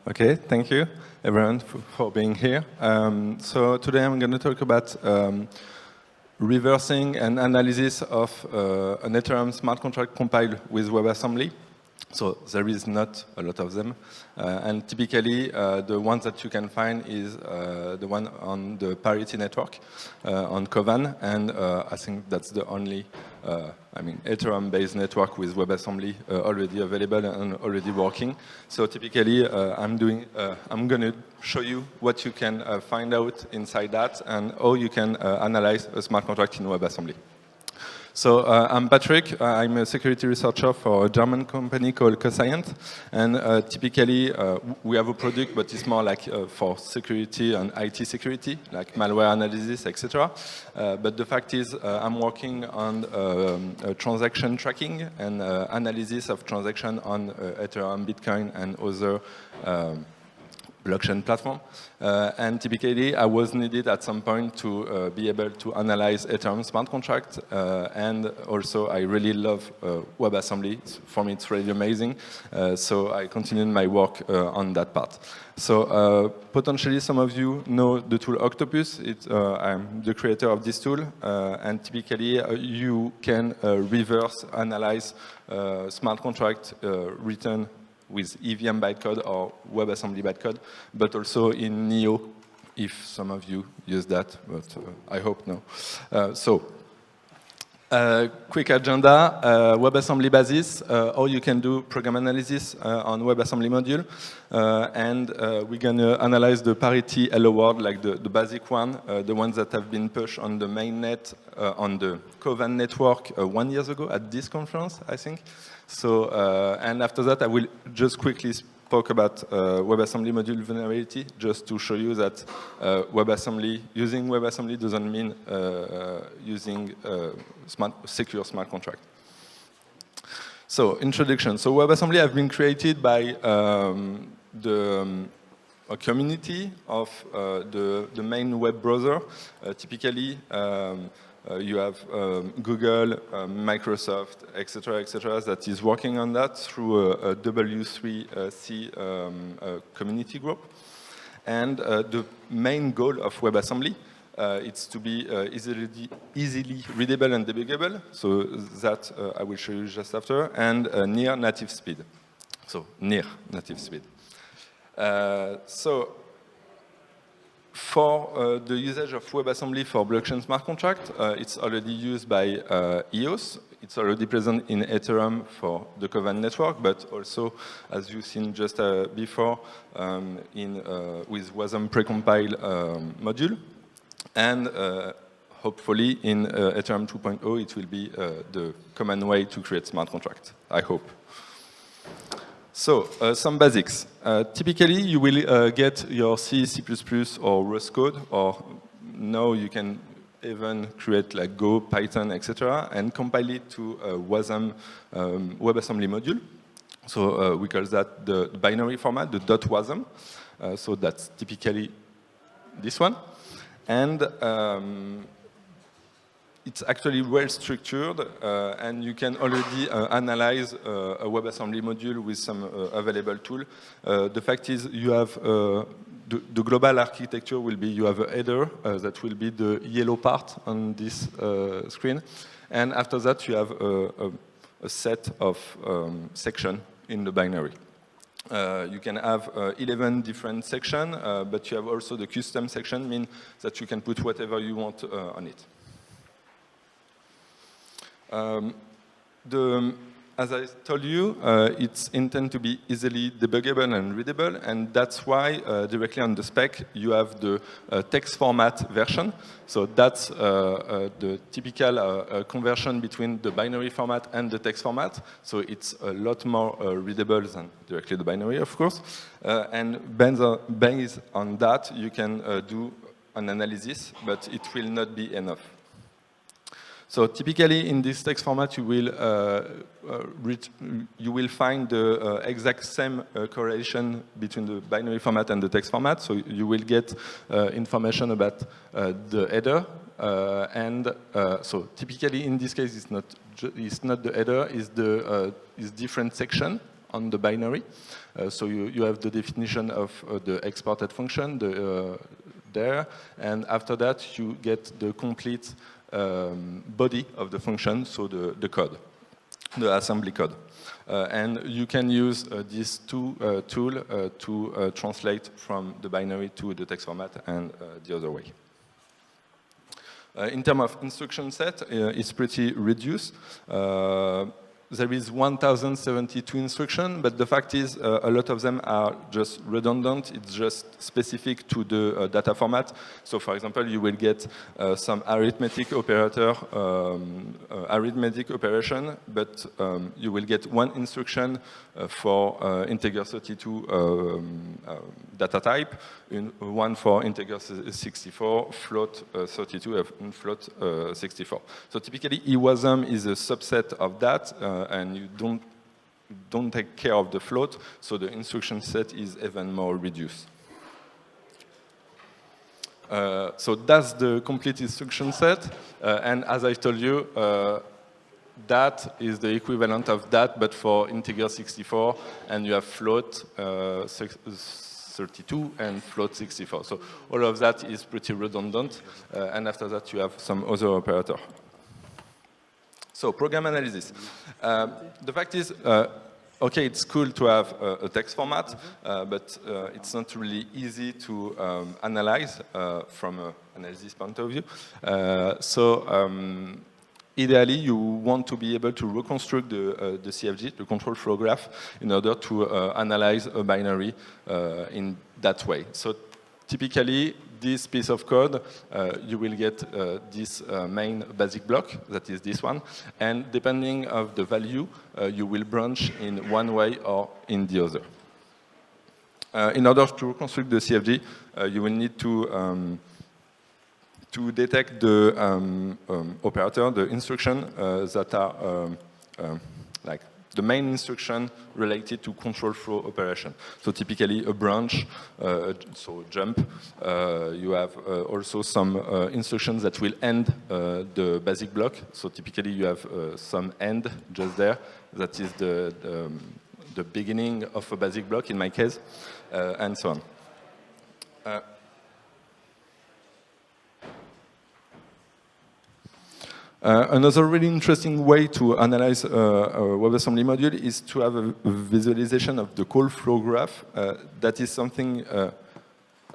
Okay, thank you everyone for being here. So today I'm going to talk about reversing and analysis of an Ethereum smart contract compiled with WebAssembly. So there is not a lot of them. And typically, the ones that you can find is the one on the Parity network on Kovan. And I think that's the only Ethereum-based network with WebAssembly already available and already working. So typically, I'm going to show you what you can find out inside that and how you can analyze a smart contract in WebAssembly. So I'm Patrick. I'm a security researcher for a German company called Coscience. And typically, we have a product, but it's more like for security and IT security, like malware analysis, etc. But the fact is, I'm working on transaction tracking and analysis of transaction on Ethereum, Bitcoin, and other blockchain platform. And typically, I was needed at some point to be able to analyze Ethereum smart contract. And also, I really love WebAssembly. For me, it's really amazing. So I continued my work on that part. So potentially, some of you know the tool Octopus. I'm the creator of this tool. And typically, you can reverse analyze smart contract written with EVM bytecode or WebAssembly bytecode, but also in Neo, if some of you use that, but I hope no. Quick agenda, WebAssembly basis, how you can do program analysis on WebAssembly module, and we're going to analyze the Parity hello world, like the basic one, the ones that have been pushed on the mainnet, on the Kovan network 1 year ago at this conference, I think. So, and after that, I will just quickly talk about WebAssembly module vulnerability, just to show you that using WebAssembly doesn't mean using secure smart contract. So, introduction. So, WebAssembly have been created by a community of the main web browser. Typically, you have Google, Microsoft, etc., that is working on that through a W3C community group. And the main goal of WebAssembly is to be easily readable and debuggable, so that I will show you just after, and near native speed. So near native speed. For the usage of WebAssembly for blockchain smart contract, it's already used by EOS. It's already present in Ethereum for the Kovan network, but also, as you've seen just before, with WASM precompile module. And hopefully in Ethereum 2.0, it will be the common way to create smart contracts, I hope. So, some basics. Typically, you will get your C, C++, or Rust code, or now you can even create like Go, Python, etc., and compile it to a WASM WebAssembly module. So we call that the binary format, the .wasm. So that's typically this one. And it's actually well structured, and you can already analyze a WebAssembly module with some available tool. The fact is, you have the global architecture will be you have a header that will be the yellow part on this screen, and after that you have a set of sections in the binary. You can have 11 different sections, but you have also the custom section, means that you can put whatever you want on it. As I told you, it's intended to be easily debuggable and readable, and that's why directly on the spec you have the text format version. So that's the typical conversion between the binary format and the text format. So it's a lot more readable than directly the binary, of course. And based on that, you can do an analysis, but it will not be enough. So typically, in this text format, you will find the exact same correlation between the binary format and the text format. So you will get information about the header, so typically in this case, it's not the header, it's different section on the binary. So you have the definition of the exported function there, and after that you get the complete body of the function, so the code, the assembly code. And you can use this tool to translate from the binary to the text format and the other way. In terms of instruction set, it's pretty reduced. There is 1,072 instructions, but the fact is a lot of them are just redundant. It's just specific to the data format. So for example, you will get some arithmetic operation, but you will get one instruction for integer 32 data type, one for integer 64, float 32, and float 64. So typically, EWASM is a subset of that, and you don't take care of the float, so the instruction set is even more reduced. So that's the complete instruction set, and as I told you, that is the equivalent of that, but for integer 64, and you have float 32 and float 64. So all of that is pretty redundant, and after that you have some other operator. So program analysis. The fact is, okay, it's cool to have a text format, but it's not really easy to analyze from an analysis point of view. Ideally, you want to be able to reconstruct the CFG, the control flow graph, in order to analyze a binary in that way. So typically, this piece of code, you will get this main basic block, that is this one, and depending on the value, you will branch in one way or in the other. In order to reconstruct the CFG, you will need to detect the operator, the instruction that are like the main instruction related to control flow operation. So typically a branch, so jump. You have also some instructions that will end the basic block. So typically you have some end just there. That is the beginning of a basic block in my case, and so on. Another really interesting way to analyze a WebAssembly module is to have a visualization of the call flow graph. That is something a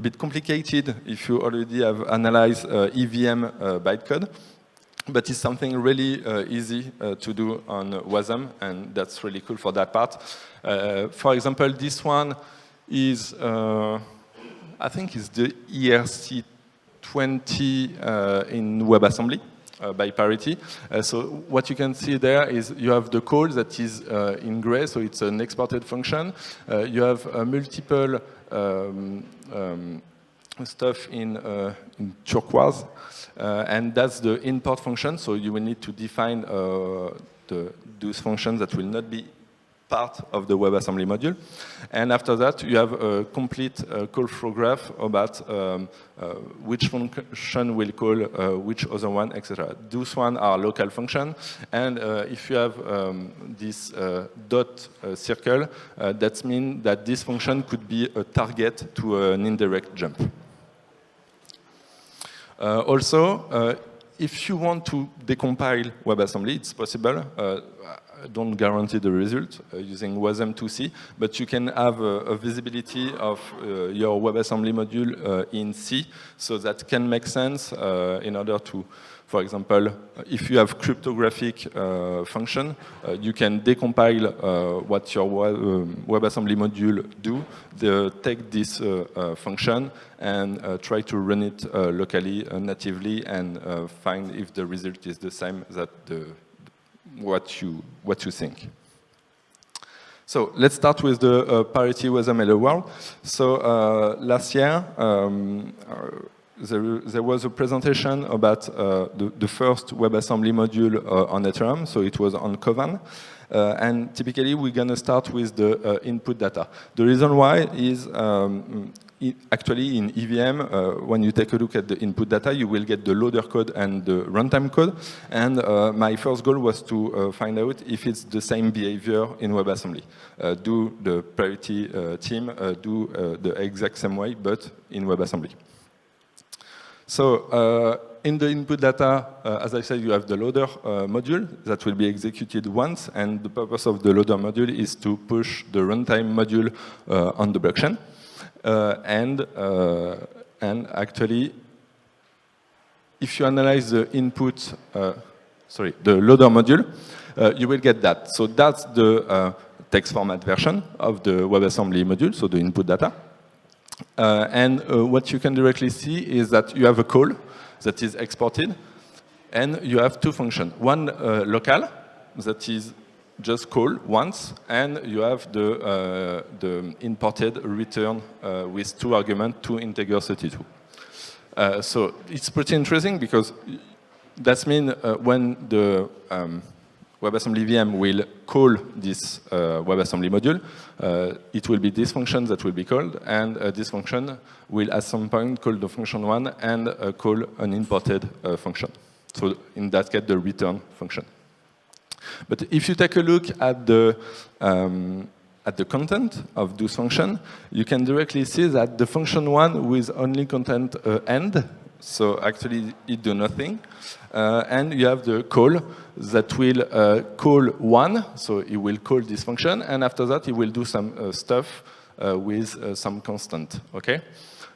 bit complicated if you already have analyzed EVM bytecode, but it's something really easy to do on WASM, and that's really cool for that part. For example, this one is, I think it's the ERC20 in WebAssembly. By parity. So what you can see there is you have the call that is in gray, so it's an exported function. You have multiple stuff in turquoise, and that's the import function, so you will need to define those functions that will not be part of the WebAssembly module. And after that, you have a complete call flow graph about which function will call which other one, etc. Those one are local function, and if you have this dot circle, that means that this function could be a target to an indirect jump. Also, if you want to decompile WebAssembly, it's possible. Don't guarantee the result using WASM2C, but you can have a visibility of your WebAssembly module in C, so that can make sense in order to, for example, if you have cryptographic function, you can decompile what your WebAssembly module do, take this function and try to run it locally, natively, and find if the result is the same that what you think. So let's start with the parity WASM Hello World. So last year there was a presentation about the first WebAssembly module on Ethereum. So it was on Kovan. And typically we're going to start with the input data. The reason why is actually in EVM, when you take a look at the input data, you will get the loader code and the runtime code. And my first goal was to find out if it's the same behavior in WebAssembly. Do the priority team do the exact same way, but in WebAssembly? So in the input data, as I said, you have the loader module that will be executed once, and the purpose of the loader module is to push the runtime module on the blockchain. And actually, if you analyze the input, the loader module, you will get that. So that's the text format version of the WebAssembly module, so the input data. And what you can directly see is that you have a call that is exported, and you have two functions. One local, that is just call once, and you have the imported return with two arguments, two integer 32. So it's pretty interesting because that means when the WebAssembly VM will call this WebAssembly module, it will be this function that will be called, and this function will at some point call the function one and call an imported function. So in that case, the return function. But if you take a look at the content of those functions, you can directly see that the function one with only content end, so actually it do nothing, and you have the call that will call one, so it will call this function, and after that it will do some stuff with some constant. Okay,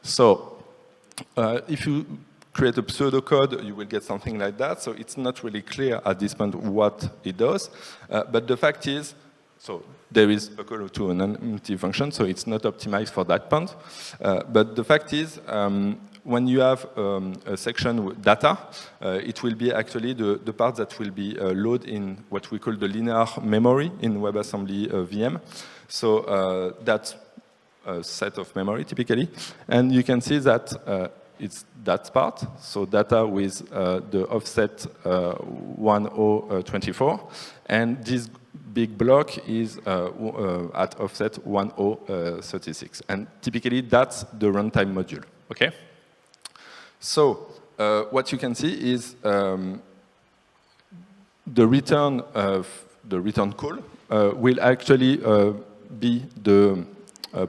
so if you create a pseudocode, you will get something like that. So it's not really clear at this point what it does. But the fact is, so there is a call to an empty function, so it's not optimized for that point. But the fact is, when you have a section with data, it will be actually the part that will be loaded in what we call the linear memory in WebAssembly VM. So that's a set of memory, typically. And you can see that it's that part, so data with the offset 1024, and this big block is at offset 1036, and typically that's the runtime module. Okay. So what you can see is the return call will actually be the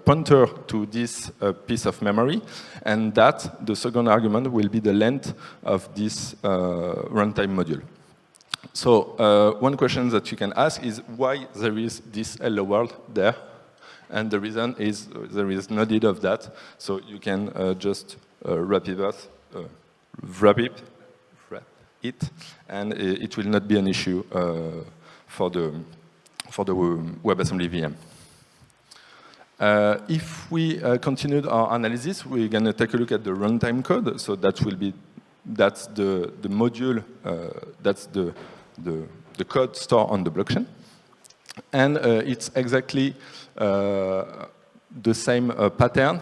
pointer to this piece of memory, and that the second argument will be the length of this runtime module. So one question that you can ask is why there is this hello world there, and the reason is there is no need of that, so you can just wrap it, and it will not be an issue for the WebAssembly VM. If we continued our analysis, we're going to take a look at the runtime code. So that's the module, that's the code stored on the blockchain. And it's exactly the same pattern,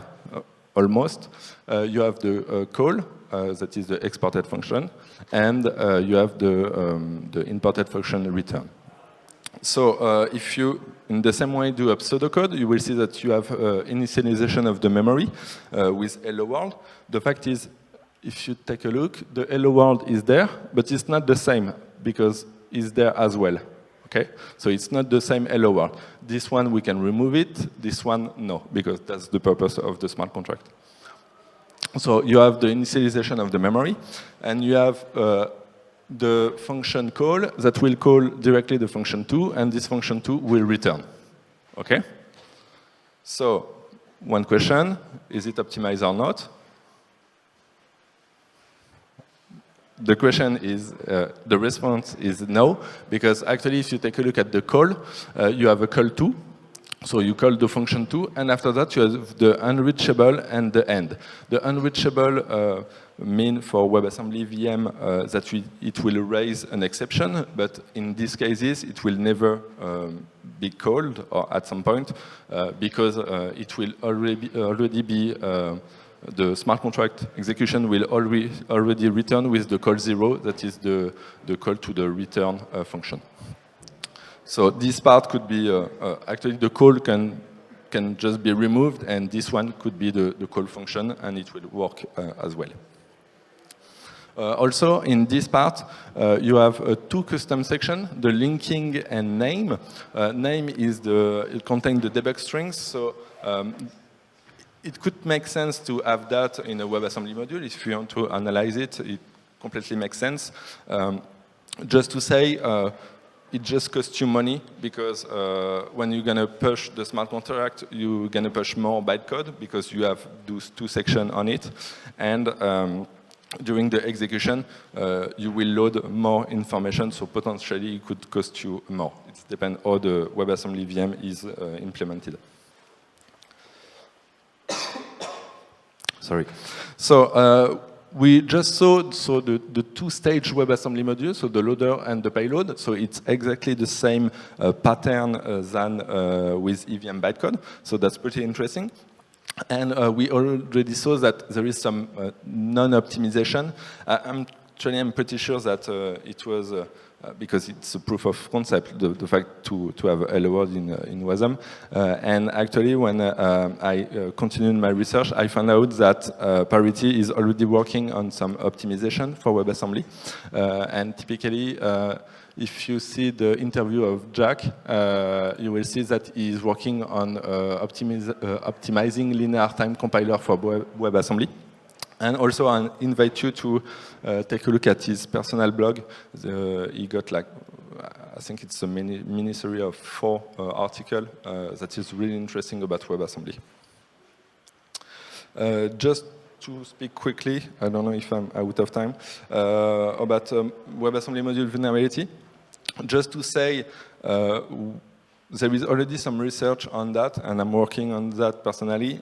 almost. You have the call, that is the exported function, and you have the imported function return. So if you, in the same way, do a pseudocode, you will see that you have initialization of the memory with hello world. The fact is, if you take a look, the hello world is there, but it's not the same because it's there as well. Okay, so it's not the same hello world. This one we can remove it. This one no, because that's the purpose of the smart contract. So you have the initialization of the memory, and you have the function call that will call directly the function 2, and this function 2 will return. Okay? So, one question, is it optimized or not? The question is, the response is no, because actually if you take a look at the call, you have a call 2, so you call the function 2, and after that you have the unreachable and the end. The unreachable mean for WebAssembly VM that it will raise an exception, but in these cases it will never be called, or at some point, because it will already be the smart contract execution will already return with the call 0, that is the call to the return function. So this part could be, actually the call can can just be removed, and this one could be the call function, and it will work as well. Also, in this part, you have two custom sections, the linking and name. Name is it contains the debug strings, so it could make sense to have that in a WebAssembly module. If you want to analyze it, it completely makes sense. Just to say, it just costs you money, because when you're going to push the smart contract, you're going to push more bytecode, because you have those two sections on it. And during the execution, you will load more information, so potentially it could cost you more. It depends how the WebAssembly VM is implemented. Sorry. So we just saw the two-stage WebAssembly module, so the loader and the payload. So it's exactly the same pattern than with EVM bytecode. So that's pretty interesting. And we already saw that there is some non-optimization. I'm pretty sure that it was, because it's a proof of concept, the fact to have a hello world in WASM. And actually, when I continued my research, I found out that Parity is already working on some optimization for WebAssembly. And typically, if you see the interview of Jack, you will see that he is working on optimizing linear time compiler for WebAssembly. And also, I invite you to take a look at his personal blog. He got like, I think it's a mini-series of 4 articles that is really interesting about WebAssembly. Just to speak quickly, I don't know if I'm out of time, about WebAssembly module vulnerability. Just to say, there is already some research on that, and I'm working on that personally.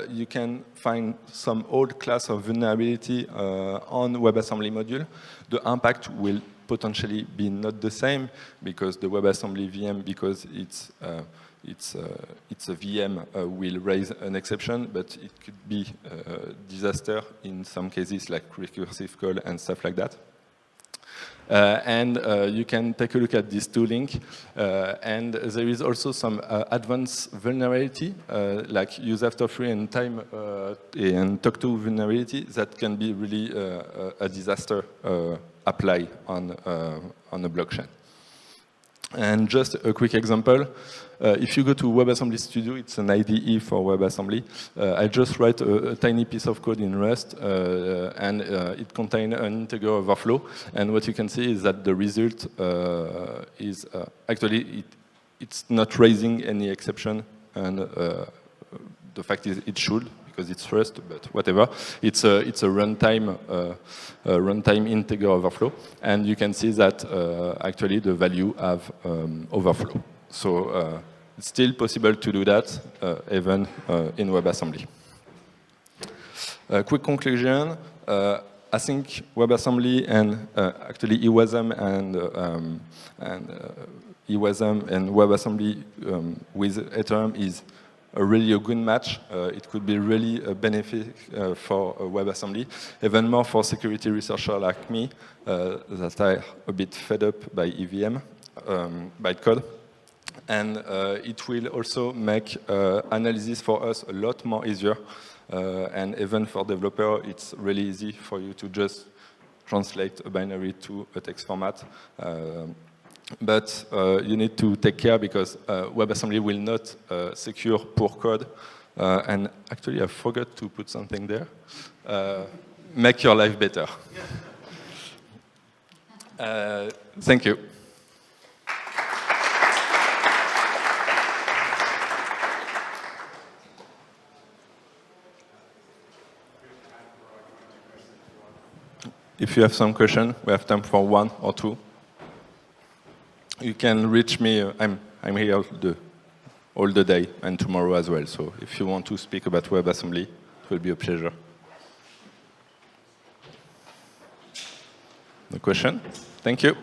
You can find some old class of vulnerability on WebAssembly module. The impact will potentially be not the same, because the WebAssembly VM, because it's a VM, will raise an exception, but it could be a disaster in some cases, like recursive call and stuff like that. And you can take a look at these two links. And there is also some advanced vulnerability, like use after free and time and talk to vulnerability that can be really a disaster apply on a blockchain. And just a quick example. If you go to WebAssembly Studio, it's an IDE for WebAssembly. I just write a tiny piece of code in Rust, and it contains an integer overflow. And what you can see is that the result is actually it's not raising any exception, and the fact is it should, because it's Rust, but whatever. It's a runtime integer overflow, and you can see that actually the value have overflow. So it's still possible to do that even in WebAssembly. Quick conclusion. I think WebAssembly and actually EWASM and WebAssembly with Ethereum is really a good match. It could be really a benefit for WebAssembly, even more for security researchers like me that are a bit fed up by EVM bytecode. And it will also make analysis for us a lot more easier. And even for developers, it's really easy for you to just translate a binary to a text format. But you need to take care, because WebAssembly will not secure poor code. And actually, I forgot to put something there. Make your life better. Thank you. If you have some question, we have time for 1 or 2. You can reach me. I'm here all the day and tomorrow as well. So if you want to speak about WebAssembly, it will be a pleasure. No question? Thank you.